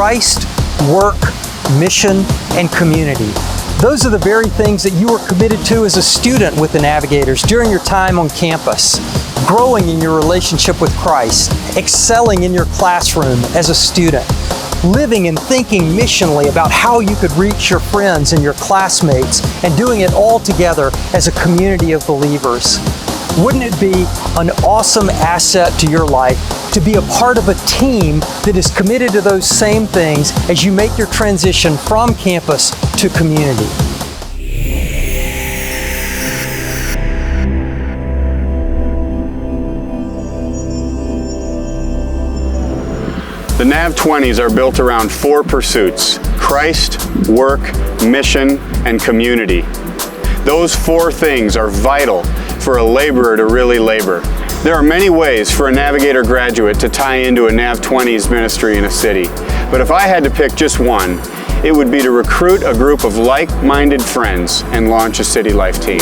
Christ, work, mission, and community. Those are the very things that you were committed to as a student with the Navigators during your time on campus. Growing in your relationship with Christ, excelling in your classroom as a student, living and thinking missionally about how you could reach your friends and your classmates, and doing it all together as a community of believers. Wouldn't it be an awesome asset to your life to be a part of a team that is committed to those same things as you make your transition from campus to community? The Nav20s are built around 4 pursuits: Christ, work, mission, and community. Those 4 things are vital for a laborer to really labor. There are many ways for a Navigator graduate to tie into a Nav20s ministry in a city, but if I had to pick just one, it would be to recruit a group of like-minded friends and launch a city life team.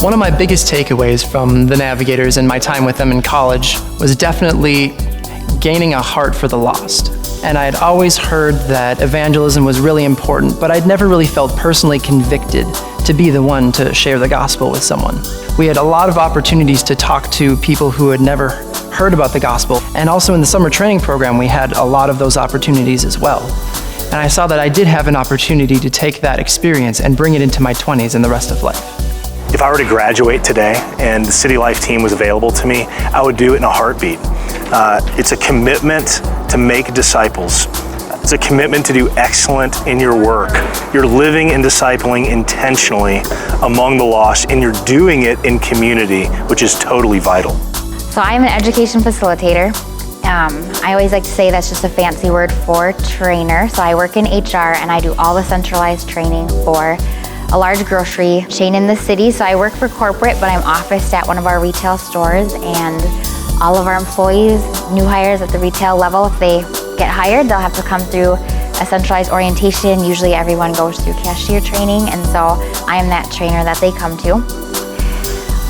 One of my biggest takeaways from the Navigators and my time with them in college was definitely gaining a heart for the lost. And I had always heard that evangelism was really important, but I'd never really felt personally convicted to be the one to share the gospel with someone. We had a lot of opportunities to talk to people who had never heard about the gospel, and also in the summer training program we had a lot of those opportunities as well. And I saw that I did have an opportunity to take that experience and bring it into my 20s and the rest of life. If I were to graduate today and the City Life team was available to me, I would do it in a heartbeat. It's a commitment to make disciples. It's a commitment to do excellent in your work. You're living and discipling intentionally among the lost, and you're doing it in community, which is totally vital. So I'm an education facilitator. I always like to say that's just a fancy word for trainer. So I work in HR and I do all the centralized training for a large grocery chain in the city. So I work for corporate, but I'm officed at one of our retail stores, and all of our employees, new hires at the retail level, if they get hired, they'll have to come through a centralized orientation. Usually everyone goes through cashier training, and so I am that trainer that they come to.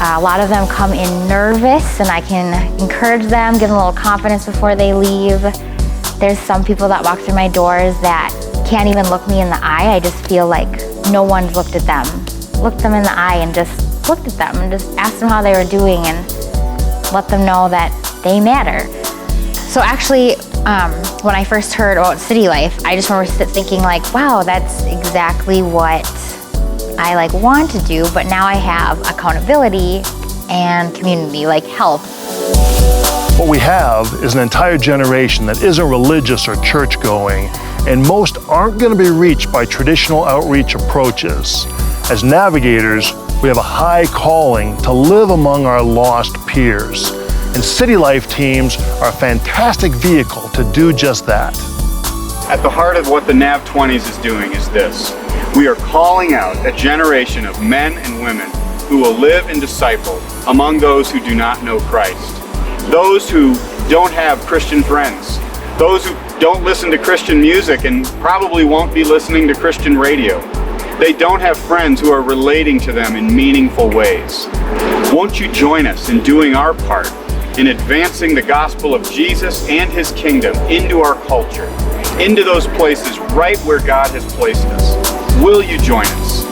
A lot of them come in nervous, and I can encourage them, give them a little confidence before they leave. There's some people that walk through my doors that can't even look me in the eye. I just feel like no one's looked at them. Looked them in the eye and just looked at them and just asked them how they were doing and let them know that they matter. So actually, when I first heard about City Life, I just remember thinking like, wow, that's exactly what I want to do, but now I have accountability and community, like help. What we have is an entire generation that isn't religious or church-going, and most aren't going to be reached by traditional outreach approaches. As Navigators, we have a high calling to live among our lost peers, and City Life teams are a fantastic vehicle to do just that. At the heart of what the Nav20s is doing is this: we are calling out a generation of men and women who will live and disciple among those who do not know Christ, those who don't have Christian friends, those who don't listen to Christian music and probably won't be listening to Christian radio. They don't have friends who are relating to them in meaningful ways. Won't you join us in doing our part in advancing the gospel of Jesus and his kingdom into our culture, into those places right where God has placed us? Will you join us?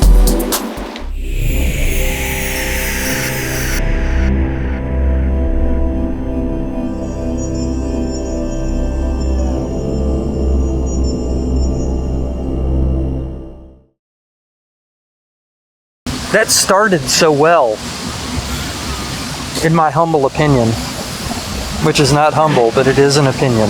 That started so well, in my humble opinion, which is not humble, but it is an opinion.